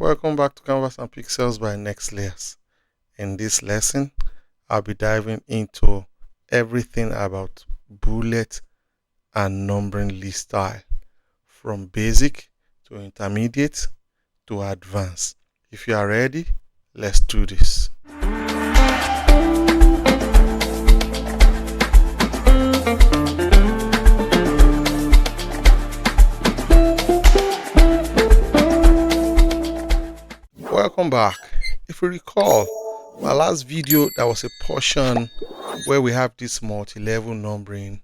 Welcome back to Canvas and Pixels by Next Layers. In this lesson, I'll be diving into everything about bullet and numbering list style, from basic to intermediate to advanced. If you are ready, let's do this. Welcome back. If you recall, my last video, there was a portion where we have this multi-level numbering,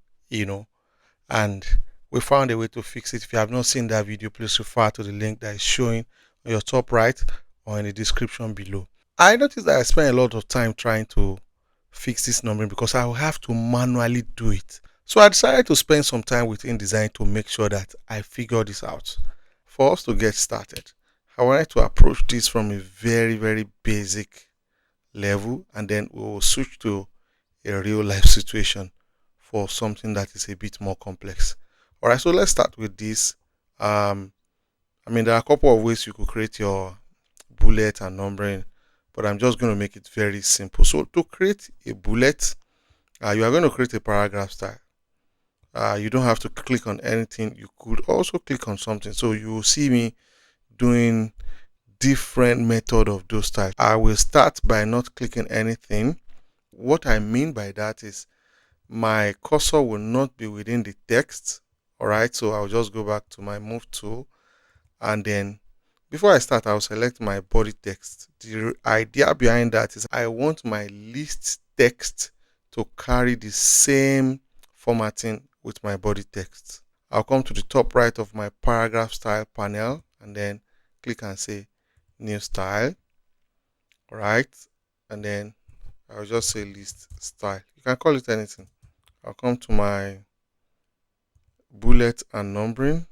and we found a way to fix it. If you have not seen that video, please refer to the link that is showing on your top right or in the description below. I noticed that I spent a lot of time trying to fix this numbering because I will have to manually do it. So I decided to spend some time with InDesign to make sure that I figure this out. For us to get started, I wanted to approach this from a very basic level, and then we will switch to a real life situation for something that is a bit more complex. All right, so let's start with this. There are a couple of ways you could create your bullet and numbering, but I'm just going to make it very simple. So to create a bullet, you are going to create a paragraph style. You don't have to click on anything. You could also click on something. So you will see me doing different method of those styles. I will start by not clicking anything. What I mean by that is my cursor will not be within the text. All right, so I'll just go back to my move tool, and then before I start, I'll select my body text. The idea behind that is I want my list text to carry the same formatting with my body text. I'll come to the top right of my paragraph style panel and then click and say new style. All right, and then I'll just say list style. You can call it anything. I'll come to my bullet and numbering.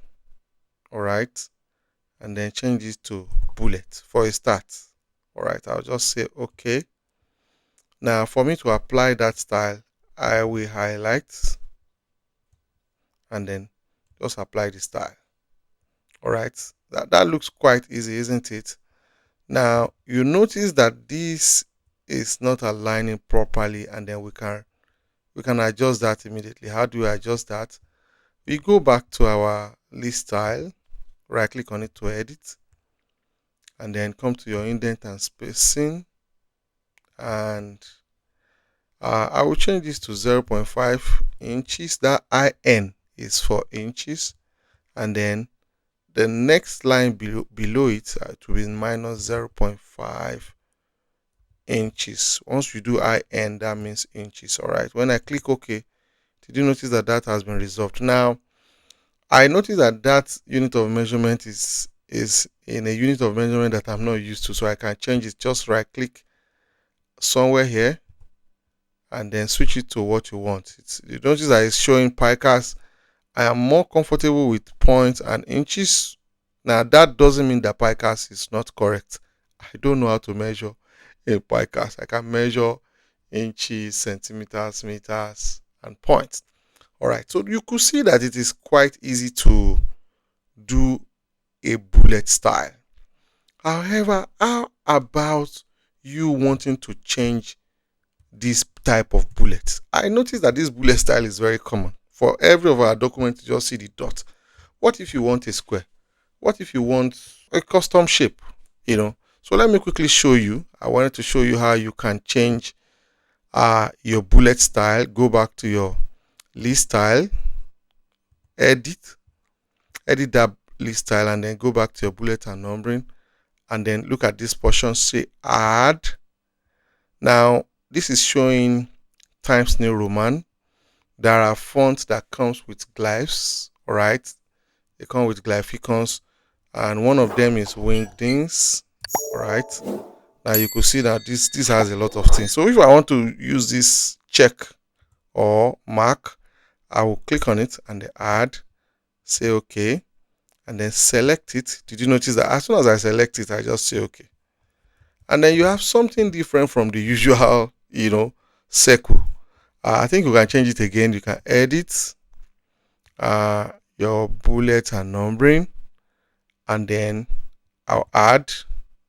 All right, and then change it to bullet for a start. All right, I'll just say okay. Now for me to apply that style, I will highlight and then just apply the style. All right, that looks quite easy, isn't it? Now you notice that this is not aligning properly, and then we can adjust that immediately. How do we adjust that? We go back to our list style, right click on it to edit, and then come to your indent and spacing, and I will change this to 0.5 inches. That IN is for inches, and then the next line below it to be minus 0.5 inches. Once you do IN, that means inches. All right, when I click OK, did you notice that that has been resolved? Now I notice that that unit of measurement is in a unit of measurement that I'm not used to, so I can change it. Just right click somewhere here and then switch it to what you want. You notice that it's showing picas. I am more comfortable with points and inches. Now that doesn't mean that picas is not correct. I don't know how to measure in picas. I can measure inches, centimeters, meters, and points. All right, so you could see that it is quite easy to do a bullet style. However, how about you wanting to change this type of bullet? I noticed that this bullet style is very common. For every of our documents, you just see the dot. What if you want a square? What if you want a custom shape? So let me quickly show you. I wanted to show you how you can change your bullet style. Go back to your list style, edit that list style, and then go back to your bullet and numbering, and then look at this portion, say add. Now this is showing Times New Roman. There are fonts that comes with glyphs. All right, they come with glyphicons, and one of them is Wingdings. All right, now you could see that this has a lot of things. So if I want to use this check or mark, I will click on it and then add, say okay, and then select it. Did you notice that as soon as I select it, I just say okay, and then you have something different from the usual circle. I think you can change it again. You can edit your bullet and numbering, and then I'll add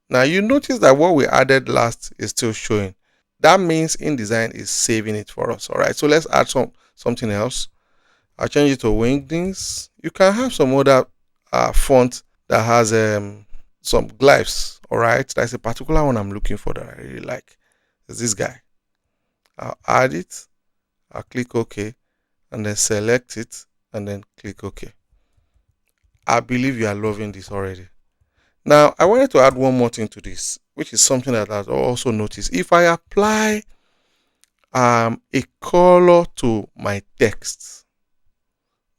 Now you notice that what we added last is still showing. That means InDesign is saving it for us. All right. So let's add something else. I'll change it to Wingdings. You can have some other font that has some glyphs. All right. That's a particular one I'm looking for that I really like. It's this guy. I'll add it. I'll click OK and then select it and then click OK. I believe you are loving this already. Now, I wanted to add one more thing to this, which is something that I've also noticed. If I apply a color to my text,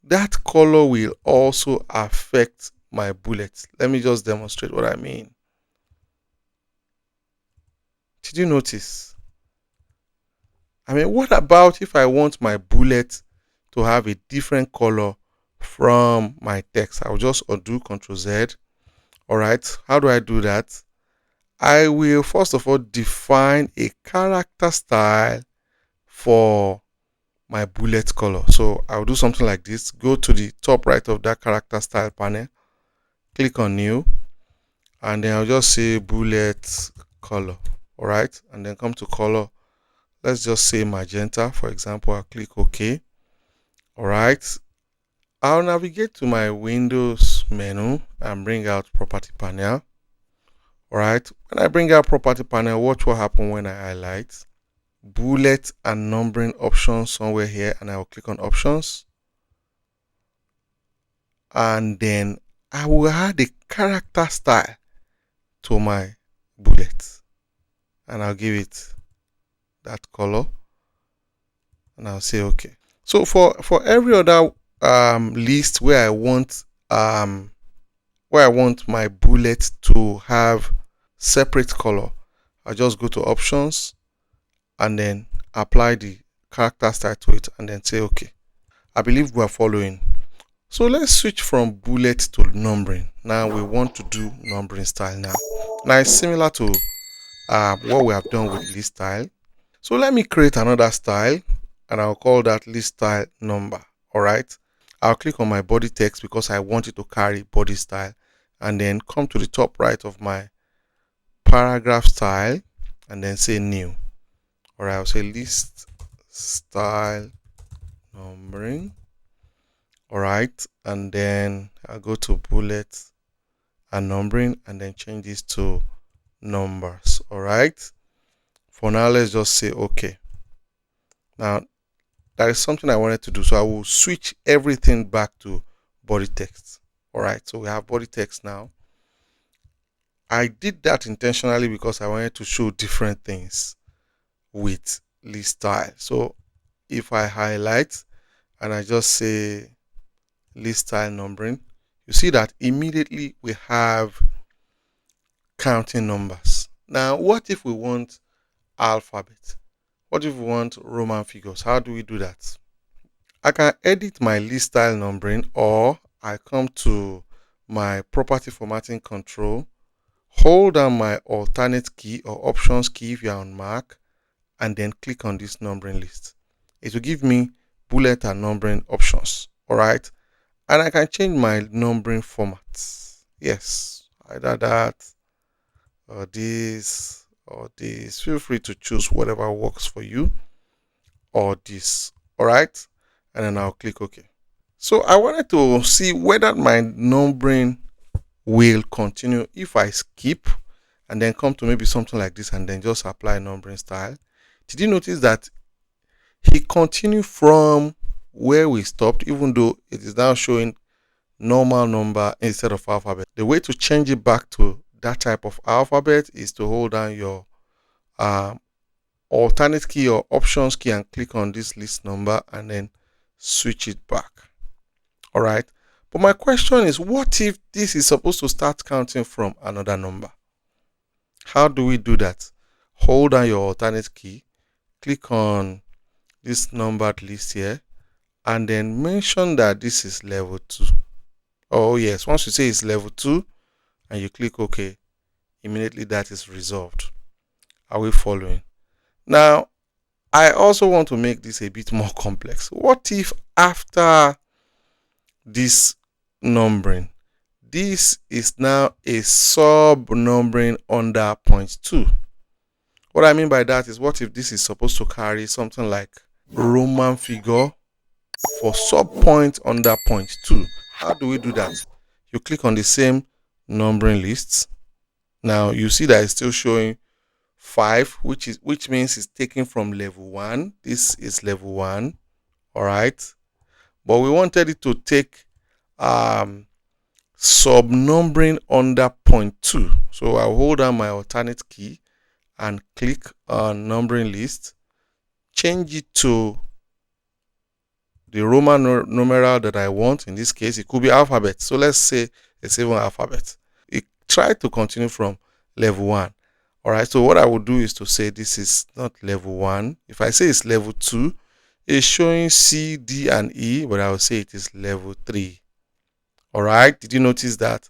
that color will also affect my bullets. Let me just demonstrate what I mean. Did you notice? I mean, what about if I want my bullet to have a different color from my text? I'll just undo Ctrl Z. All right. How do I do that? I will first of all define a character style for my bullet color. So I'll do something like this. Go to the top right of that character style panel, click on new, and then I'll just say bullet color. All right. And then come to color. Let's just say magenta. For example, I'll click OK. All right. I'll navigate to my Windows menu and bring out property panel. All right. When I bring out property panel, watch what happens when I highlight bullet and numbering options somewhere here, and I will click on options, and then I will add a character style to my bullet, and I'll give it that color, and I'll say okay. So for every other list where I want my bullet to have separate color, I'll just go to options and then apply the character style to it and then say okay. I believe we are following. So let's switch from bullet to numbering. Now we want to do numbering style now. Now it's similar to what we have done with list style. So let me create another style and I'll call that list style number. All right. I'll click on my body text because I want it to carry body style, and then come to the top right of my paragraph style and then say new. Or I'll say list style numbering. All right, and then I'll go to bullet and numbering and then change this to numbers. All right, for now let's just say okay. Now that is something I wanted to do, so I will switch everything back to body text. All right, so we have body text now. I did that intentionally because I wanted to show different things with list style. So if I highlight and I just say list style numbering, you see that immediately we have counting numbers. Now, what if we want alphabet? What if we want Roman figures? How do we do that? I can edit my list style numbering, or I come to my property formatting control, hold down my alternate key or options key if you're on Mac, and then click on this numbering list. It will give me bullet and numbering options. All right. And I can change my numbering formats. Yes, either that or this or this. Feel free to choose whatever works for you, or this. All right. And then I'll click OK. So I wanted to see whether my numbering will continue if I skip and then come to maybe something like this and then just apply numbering style. Did you notice that he continued from where we stopped, even though it is now showing normal number instead of alphabet? The way to change it back to that type of alphabet is to hold down your alternate key or options key and click on this list number and then switch it back. All right. But my question is, what if this is supposed to start counting from another number? How do we do that? Hold down your alternate key, click on this numbered list here, and then mention that this is level 2. Oh yes, once you say it's level 2 and you click OK, immediately that is resolved. Are we following? Now, I also want to make this a bit more complex. What if after this numbering, this is now a sub numbering under point 2. What I mean by that is, what if this is supposed to carry something like Roman figure for sub point under point 2? How do we do that? You click on the same numbering lists. Now you see that it's still showing 5, which means it's taken from level 1. This is level 1. All right, but we wanted it to take sub numbering under point 2. So I'll hold down my alternate key and click on numbering list, change it to the Roman numeral that I want. In this case, it could be alphabet. So let's say it's even alphabet. It tried to continue from level 1. All right, so what I would do is to say this is not level 1. If I say it's level 2, it's showing C, D, and E, but I will say it is level 3. All right, did you notice that?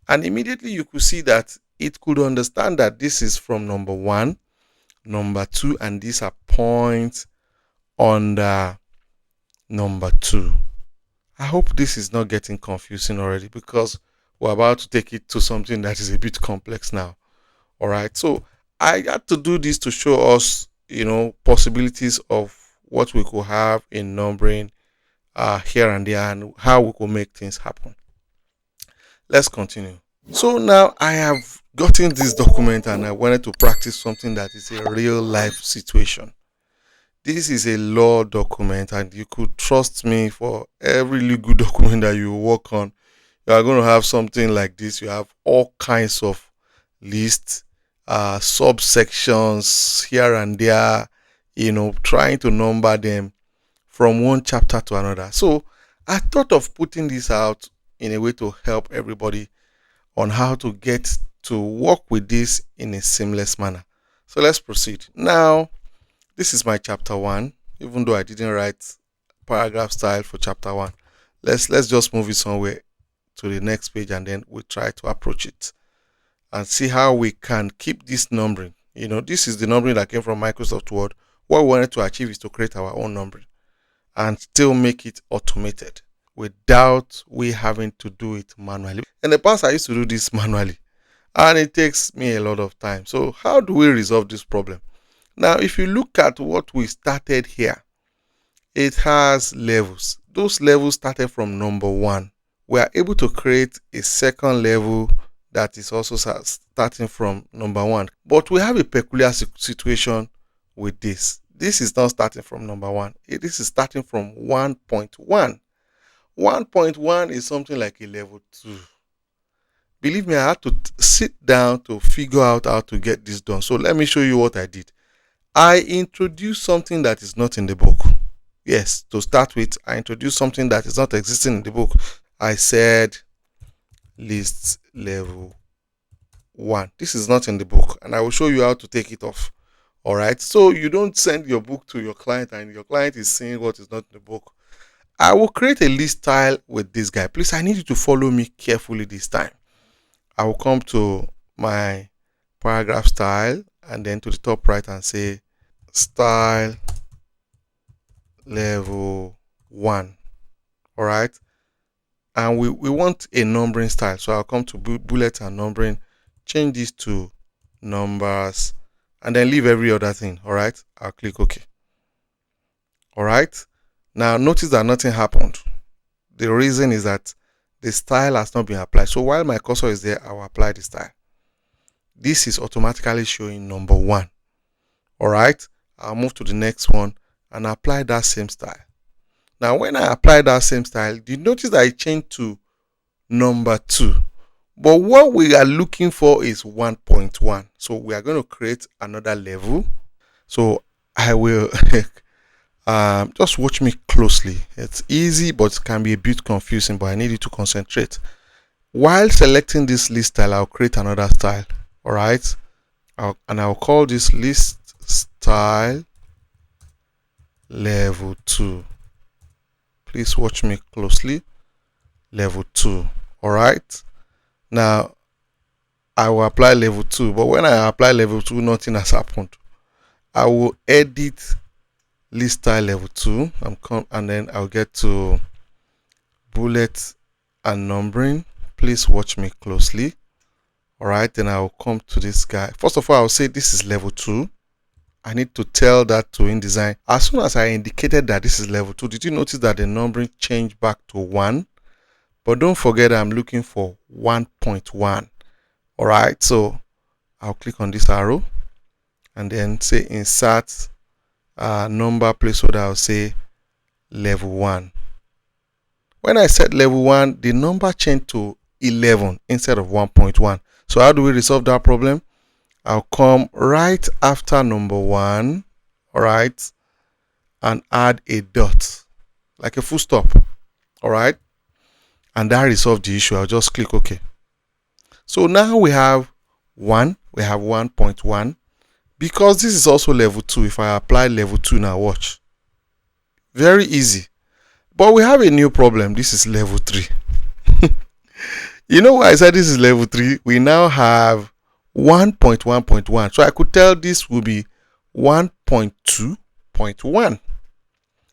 And immediately you could see that it could understand that this is from number 1, number 2, and these are points under number 2. I hope this is not getting confusing already, because we're about to take it to something that is a bit complex now. All right, so I had to do this to show us, possibilities of what we could have in numbering here and there, and how we could make things happen. Let's continue. So now I have gotten this document and I wanted to practice something that is a real life situation. This is a law document, and you could trust me, for every legal document that you work on, you are going to have something like this. You have all kinds of lists, subsections here and there, trying to number them from one chapter to another. So I thought of putting this out in a way to help everybody on how to get to work with this in a seamless manner. So let's proceed. Now, this is my chapter 1, even though I didn't write paragraph style for chapter 1. Let's just move it somewhere to the next page, and then we'll try to approach it and see how we can keep this numbering. This is the numbering that came from Microsoft Word. What we wanted to achieve is to create our own numbering and still make it automated without we having to do it manually. In the past, I used to do this manually, and it takes me a lot of time. So how do we resolve this problem? Now, if you look at what we started here, it has levels. Those levels started from number 1. We are able to create a second level that is also starting from number 1. But we have a peculiar situation with this. This is not starting from number 1. This is starting from 1.1. 1.1 is something like a level 2. Believe me, I had to sit down to figure out how to get this done. So let me show you what I did. I introduced something that is not in the book. Yes, to start with, I introduced something that is not existing in the book. I said list level 1. This is not in the book, and I will show you how to take it off. All right, so you don't send your book to your client and your client is seeing what is not in the book. I will create a list style with this guy. Please, I need you to follow me carefully this time. I will come to my paragraph style and then to the top right and say style level 1. All right, and we want a numbering style. So I'll come to bullet and numbering, change this to numbers, and then leave every other thing. All right, I'll click OK. All right, now notice that nothing happened. The reason is that the style has not been applied. So while my cursor is there, I will apply the style. This is automatically showing number 1. All right, I'll move to the next one and apply that same style. Now, when I apply that same style, you notice that I changed to number 2. But what we are looking for is 1.1. So we are going to create another level. So I will just watch me closely. It's easy, but it can be a bit confusing, but I need you to concentrate. While selecting this list style, I'll create another style. All right, and I'll call this list style level 2. Please watch me closely. Level 2. All right, now I will apply level 2, but when I apply level 2, nothing has happened. I will edit list style level 2 and then I'll get to bullet and numbering, Please watch me closely. All right, then I'll come to this guy. First of all, I'll say this is level 2. I need to tell that to InDesign. As soon as I indicated that this is level 2, did you notice that the numbering changed back to 1? But don't forget I'm looking for 1.1. All right, so I'll click on this arrow and then say insert number placeholder. I'll say level 1. When I set level 1, the number changed to 11 instead of 1.1. So how do we resolve that problem? I'll come right after number 1, all right, and add a dot, like a full stop, all right, and that resolved the issue. I'll just click OK. So now we have 1, we have 1.1. Because this is also level 2, if I apply level 2 now, watch. Very easy. But we have a new problem. This is level 3. You know why I said this is level 3? We now have 1.1.1. So I could tell this will be 1.2.1.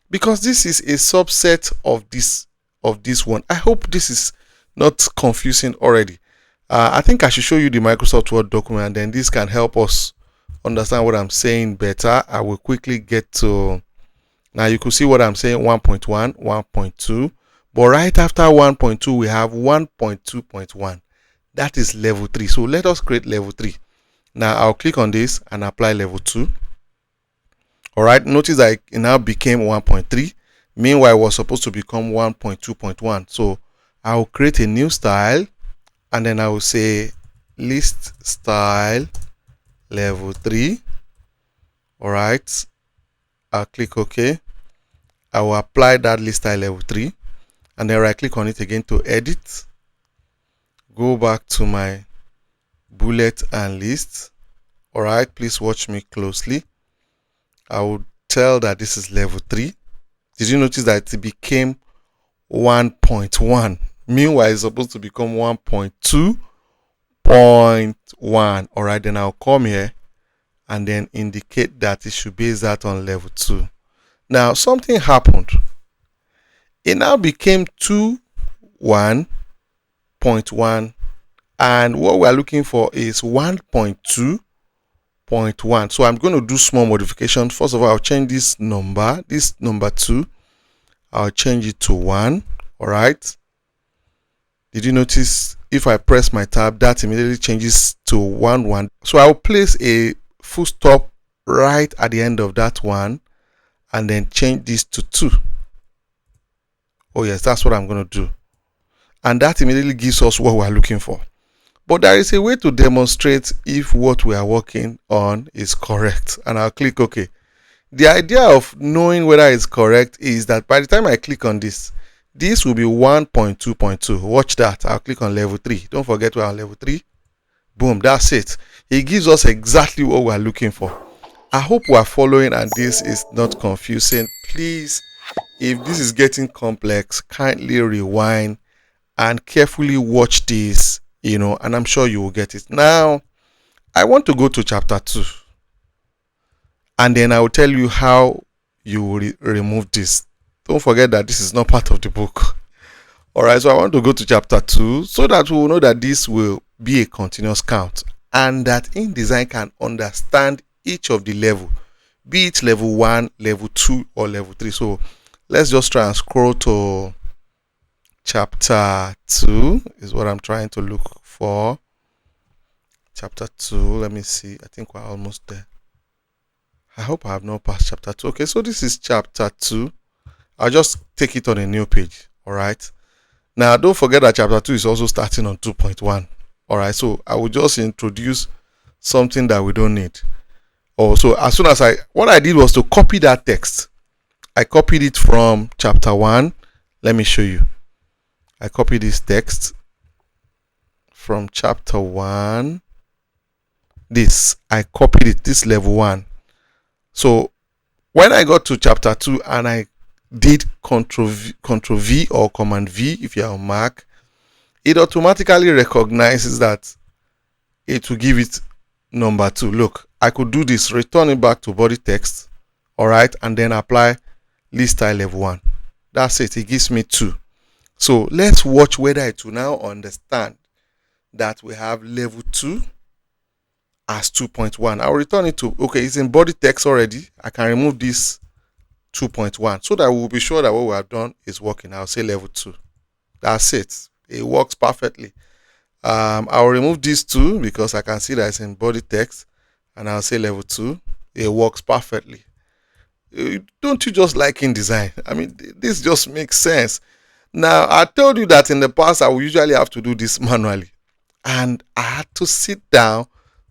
Because this is a subset of this one. I hope this is not confusing already. I think I should show you the Microsoft Word document, and then this can help us understand what I'm saying better. I will quickly get to, now you can see what I'm saying, 1.1, 1.2, but right after 1.2 we have 1.2.1. that is level 3. So let us create level 3. Now I'll click on this and apply level 2. All right, notice that it now became 1.3. Meanwhile, it was supposed to become 1.2.1. So I'll create a new style and then I will say list style level 3. All right, I'll click OK. I will apply that list style level 3 and then right click on it again to edit. Go back to my bullet and list. All right, please watch me closely. I will tell that this is level 3. Did you notice that it became 1.1? Meanwhile, it's supposed to become 1.2.1. all right, then I'll come here and then indicate that it should base that on level 2. Now something happened. It now became 2.1.1, and what we're looking for is 1.2.1. so I'm going to do small modification. First of all, I'll change this number 2. I'll change it to 1. All right, did you notice if I press my tab that immediately changes to 1. So I'll place a full stop right at the end of that 1 and then change this to 2. Oh yes, that's what I'm going to do, and that immediately gives us what we're looking for. But there is a way to demonstrate if what we are working on is correct, and I'll click OK. The idea of knowing whether it's correct is that by the time I click on this will be 1.2.2. watch that. I'll click on level 3. Don't forget we're on level 3. Boom, that's it. It gives us exactly what we're looking for. I hope we're following and this is not confusing. Please, if this is getting complex, kindly rewind and carefully watch this, and I'm sure you will get it. Now, I want to go to chapter 2. And then I will tell you how you will remove this. Don't forget that this is not part of the book. All right, so I want to go to chapter 2 so that we will know that this will be a continuous count and that InDesign can understand each of the level, be it level 1, level 2, or level 3. So let's just try and scroll to chapter 2 is what I'm trying to look for. Chapter 2, let me see. I think we're almost there. I hope I have not passed chapter 2. Okay, so this is chapter 2. I'll just take it on a new page. All right. Now, don't forget that chapter 2 is also starting on 2.1. All right, so I will just introduce something that we don't need. So as soon as what I did was to copy that text. I copied it from chapter 1. Let me show you. I copied this text from chapter 1. I copied it, this level 1. So when I got to chapter 2 and I did Ctrl V or Command V if you're on Mac, it automatically recognizes that it will give it number 2. Look, I could do this, return it back to body text, all right, and then apply list style level 1. That's it. It gives me 2. So let's watch whether it will now understand that we have level 2 as 2.1. I'll return it to, okay, it's in body text already. I can remove this 2.1 so that we'll be sure that what we have done is working. I'll say level 2. That's it. It works perfectly. I'll remove these two because I can see that it's in body text, and I'll say level 2. It works perfectly. Don't you just like InDesign? I mean, this just makes sense. Now, I told you that in the past I will usually have to do this manually, and I had to sit down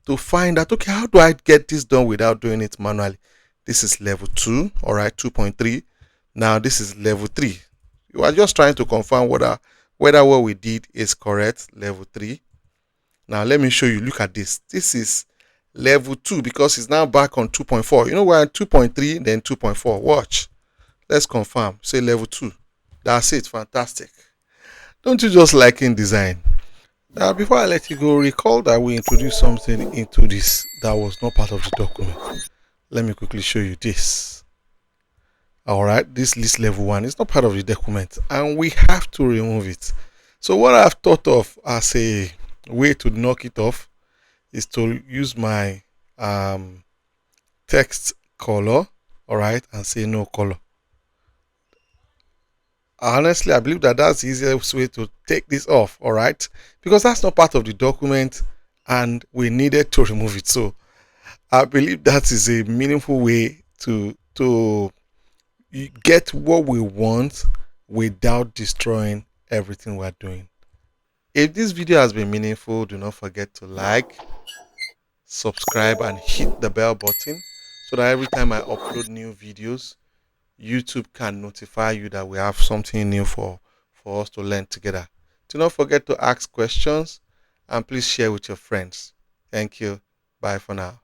to find out, okay, how do I get this done without doing it manually? This is level 2, all right, 2.3. Now this is level 3. You are just trying to confirm whether what we did is correct. Level 3. Now let me show you. Look at this. This is level 2 because it's now back on 2.4. You know, we're at 2.3, then 2.4. Watch. Let's confirm. Say level 2. That's it. Fantastic. Don't you just like InDesign? Now, before I let you go, recall that we introduced something into this that was not part of the document. Let me quickly show you this. All right, this list level 1 is not part of the document, and we have to remove it. So what I've thought of as a way to knock it off is to use my text color, all right, and say no color. Honestly, I believe that that's the easiest way to take this off, all right, because that's not part of the document and we needed to remove it. So I believe that is a meaningful way to get what we want without destroying everything we're doing. If this video has been meaningful, do not forget to like, subscribe, and hit the bell button so that every time I upload new videos, YouTube can notify you that we have something new for us to learn together. Do not forget to ask questions and please share with your friends. Thank you. Bye for now.